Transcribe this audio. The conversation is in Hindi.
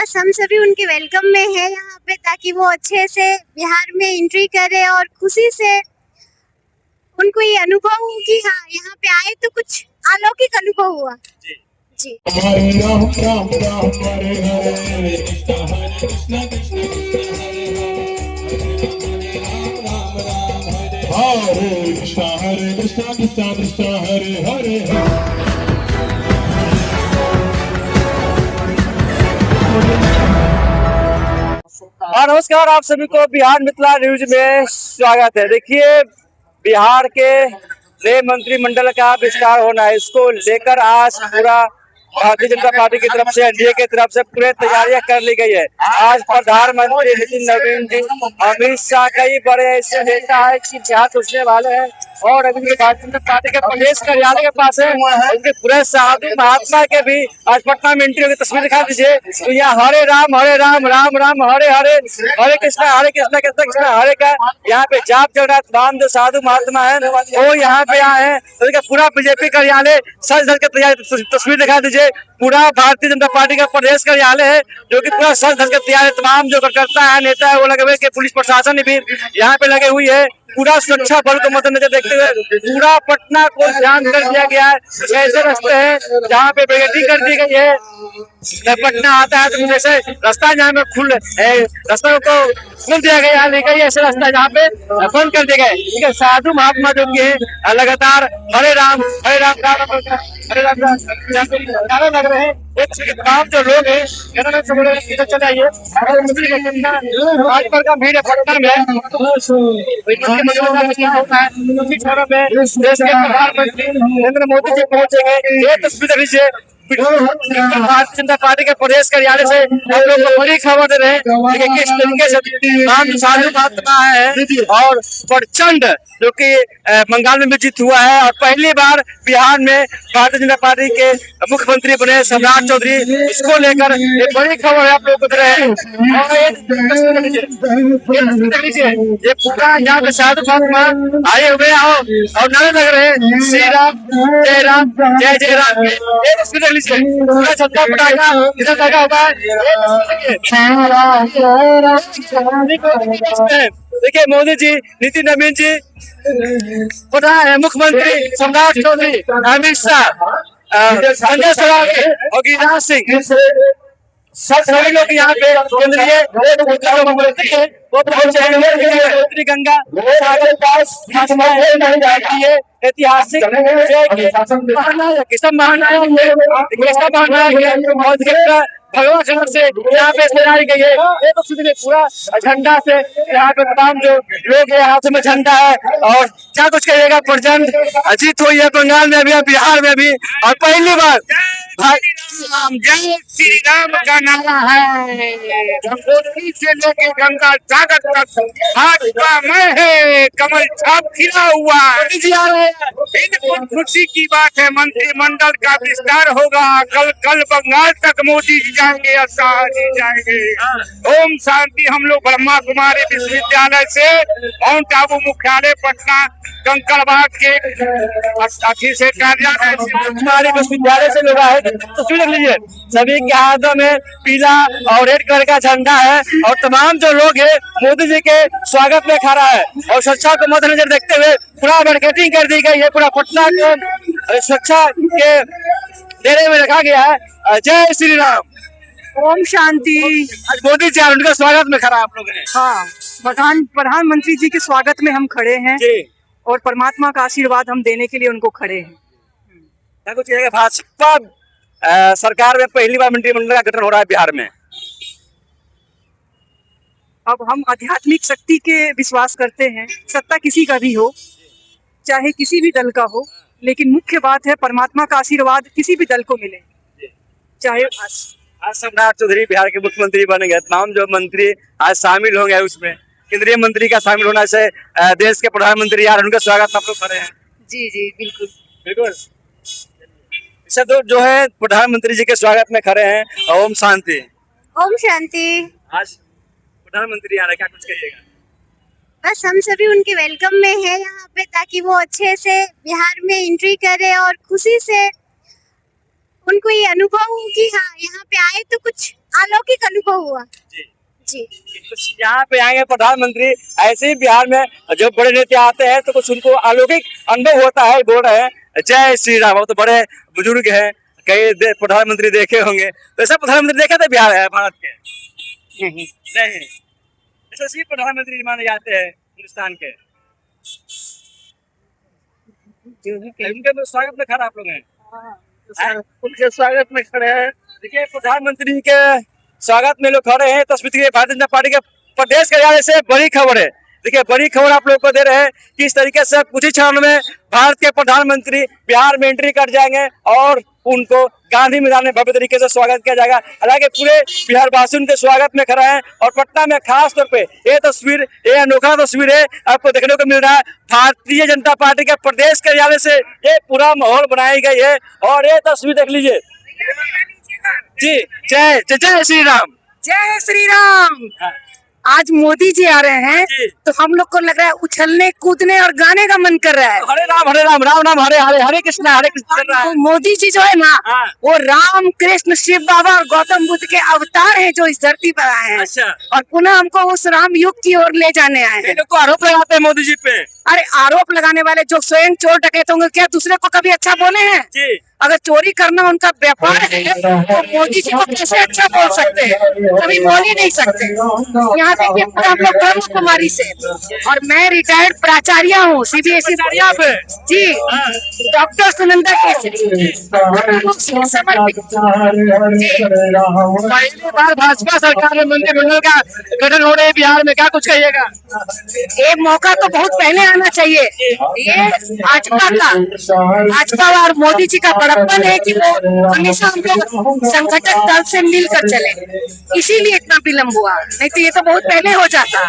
बस हम सभी उनके वेलकम में है यहाँ पे, ताकि वो अच्छे से बिहार में एंट्री करे और खुशी से उनको ये अनुभव हो कि हाँ यहाँ पे आए तो कुछ अलौकिक अनुभव हुआ। जी हरे राम राम राम हरे हरे कृष्ण कृष्ण हरे कृष्ण कृष्ण कृष्ण हरे हरे। नमस्कार, आप सभी को बिहार मिथिला न्यूज में स्वागत है। देखिए, बिहार के नए मंत्रिमंडल का विस्तार होना है, इसको लेकर आज पूरा भारतीय जनता पार्टी की तरफ से, एनडीए की तरफ से पूरी तैयारियां कर ली गई है। आज प्रधानमंत्री नितिन नवीन जी, अमित शाह, कई बड़े ऐसे नेता है कि बिहार पहुंचने वाले हैं और अभी भारतीय जनता पार्टी के प्रदेश कार्यालय के पास है। उनके पूरे साधु महात्मा के भी आज पटना में एंट्री होगी। तस्वीर दिखा दीजिए। तो यहाँ हरे राम राम राम हरे हरे, हरे कृष्णा कृष्ण कृष्ण हरे का यहाँ पे जाप चल रहा है। तमाम जो साधु महात्मा है वो यहाँ पे आए हैं। तो पूरा बीजेपी कार्यालय सज धज के तैयारी, तस्वीर दिखा दीजिए। पूरा भारतीय जनता पार्टी का प्रदेश कार्यालय है जो कि पूरा सज धज के तैयार है। तमाम जो कार्यकर्ता है, नेता है, वो लगे हुए, पुलिस प्रशासन भी यहाँ पे लगे हुई है। पूरा सुरक्षा बल को मद्देनजर देखते हुए पूरा पटना को ध्यान कर दिया गया है। ऐसे रास्ते हैं जहाँ पे बैरिकेडिंग कर दी गई है। जब पटना आता है तो जैसे रास्ता जहाँ पे रास्ता को खोल दिया गया है, लेकिन ऐसे रास्ता जहाँ पे बंद कर दिया गया है। ठीक है, साधु महात्मा जो कि है लगातार हरे राम हरे राम राम हरे राम नारे लग रहे हैं। तमाम जो लोग हैं चले आइए। आजकल का भीड़ पटना में देश के प्रधानमंत्री नरेंद्र मोदी जी पहुंचेंगे। ये तस्वीर लीजिए। भारतीय जनता पार्टी के प्रदेश कार्यालय से हम लोग को बड़ी खबर दे रहे हैं किस तरीके से साधु महात्मा है और प्रचंड जो कि बंगाल में भी जीत हुआ है और पहली बार बिहार में भारतीय जनता पार्टी के मुख्यमंत्री बने सम्राट चौधरी। इसको लेकर ये बड़ी खबर है आप लोग को दे रहे हैं। और ये पूरा यहाँ पे साधु महात्मा आए हुए और नारे लग रहे हैं श्री राम जय राम। ये तस्वीर पूरा छत्ता पटाखा इधर लगा हुआ है। देखिए, मोदी जी, नितिन नवीन जी, मुख्यमंत्री सम्राट चौधरी, अमित शाह, संजय सरावगी और गिरिराज सिंह, सभी लोग यहाँ पे केंद्रीय वो पहुंचे गंगा सागर पास ऐतिहासिक भगवान खबर से यहाँ पे सजाई गई है। ये तो सुनिए, पूरा झंडा से यहाँ पे तमाम जो लोग हैं हाथ में झंडा है और क्या कुछ कहिएगा। प्रचंड जीत हुई है बंगाल में भी, बिहार में भी, और पहली बार जय श्री राम का नारा है। गंगोत्री से लेके गंगा सागर तक भाजपा में है, कमल छाप खिला हुआ है। बिल्कुल खुशी की बात है, मंत्रिमंडल का विस्तार होगा। कल बंगाल तक मोदी जी जाएंगे और शाह जी जाएंगे। ओम शांति। हम लोग ब्रह्मा कुमारी विश्वविद्यालय से माउंट आबू मुख्यालय पटना कंकड़बाग के अखिल से कार्यालय विश्वविद्यालय से लोग आए। तस्वीर लीजिए, सभी के हाथों में पीला और रेड कलर का झंडा है और तमाम जो लोग हैं मोदी जी के स्वागत में खड़ा है और सुरक्षा को मद्देनजर देखते हुए पूरा बैरिकेडिंग कर दी गई है। पूरा पटना को सुरक्षा के घेरे में रखा गया है। जय श्री राम, ओम शांति। आज मोदी जी उनका स्वागत में खड़ा आप लोग ने। हाँ, प्रधानमंत्री जी के स्वागत में हम खड़े हैं और परमात्मा का आशीर्वाद हम देने के लिए उनको खड़े हैं। क्या कुछ भाजपा सरकार में पहली बार मंत्रिमंडल का गठन हो रहा है बिहार में। अब हम आध्यात्मिक शक्ति के विश्वास करते हैं। सत्ता किसी का भी हो, चाहे किसी भी दल का हो, लेकिन मुख्य बात है परमात्मा का आशीर्वाद किसी भी दल को मिले। चाहे आज सम्राट चौधरी बिहार के मुख्यमंत्री बनेंगे, तमाम जो मंत्री आज शामिल होंगे उसमें, केंद्रीय मंत्री का शामिल होना से देश के प्रधानमंत्री यार उनका स्वागत आप लोग कर रहे हैं। जी जी बिल्कुल बिल्कुल। तो जो है प्रधानमंत्री जी के स्वागत में खड़े हैं। ओम शांति। ओम शांति। आज प्रधानमंत्री आ रहे, क्या कुछ कहिएगा। बस हम सभी उनके वेलकम में है यहाँ पे, ताकि वो अच्छे से बिहार में एंट्री करे और खुशी से उनको ये अनुभव हो कि हाँ यहाँ पे आए तो कुछ अलौकिक अनुभव हुआ जी जी। कुछ यहाँ पे आएंगे प्रधानमंत्री, ऐसे ही बिहार में जब बड़े नेता आते हैं तो कुछ उनको अलौकिक अनुभव होता है, बोल रहे हैं जय श्री राम। वो तो बड़े बुजुर्ग हैं, कई प्रधानमंत्री देखे होंगे, तो ऐसा प्रधानमंत्री देखे थे बिहार है भारत के? नहीं। नहीं, ऐसे प्रधानमंत्री माने जाते हैं हिंदुस्तान के। उनके तो स्वागत में खड़ा आप लोग हैं, उनके स्वागत में खड़े हैं। देखिए प्रधानमंत्री के स्वागत में लोग खड़े हैं। तस्वीर के भारतीय जनता पार्टी के प्रदेश कार्यालय से बड़ी खबर है। देखिए बड़ी खबर आप लोग को दे रहे हैं कि इस तरीके से कुछ ही क्षण में भारत के प्रधानमंत्री बिहार में एंट्री कर जाएंगे और उनको गांधी मैदान में भव्य तरीके से स्वागत किया जाएगा। हालांकि पूरे बिहार वासी उनके स्वागत में खड़ा है और पटना में खास तौर पे ये अनोखा तस्वीर है आपको देखने को मिल रहा है। भारतीय जनता पार्टी के प्रदेश कार्यालय से ये पूरा माहौल बनाई गई है और ये तस्वीर देख लीजिए जी। जय जय जय श्री राम। जय श्री राम। हाँ। आज मोदी जी आ रहे हैं जी। तो हम लोग को लग रहा है उछलने कूदने और गाने का मन कर रहा है। हरे राम राम राम हरे हरे, हरे कृष्ण चल रहा है। तो मोदी जी जो है ना हाँ। वो राम कृष्ण शिव बाबा और गौतम बुद्ध के अवतार हैं जो इस धरती पर आए हैं अच्छा, और पुनः हमको उस राम युग की ओर ले जाने आए ये हैं। लोग को आरोप लगाते हैं मोदी जी पे। अरे आरोप लगाने वाले जो स्वयं चोर डकैत होंगे क्या दूसरे को कभी अच्छा बोले हैं? जी अगर चोरी करना उनका व्यापार है तो मोदी जी को कैसे अच्छा बोल सकते हैं? कभी बोल ही नहीं सकते। यहाँ देखिए पूरा हम लोग ब्रह्म कुमारी से और मैं रिटायर्ड प्राचार्य हूँ सीबीएसई प्राचार्य पे। जी। डॉक्टर सुनंदा केसरी समर्पित। पहली बार भाजपा सरकार में मंत्रिमंडल का गठन हो रहे हैं बिहार में, क्या कुछ कहिएगा? ये मौका तो बहुत पहले आना चाहिए। ये भाजपा और मोदी जी का बड़प्पन है कि वो हमेशा हम लोग संगठन दल से मिलकर चले, इसीलिए इतना विलम्ब हुआ, नहीं तो ये तो बहुत पहले हो जाता।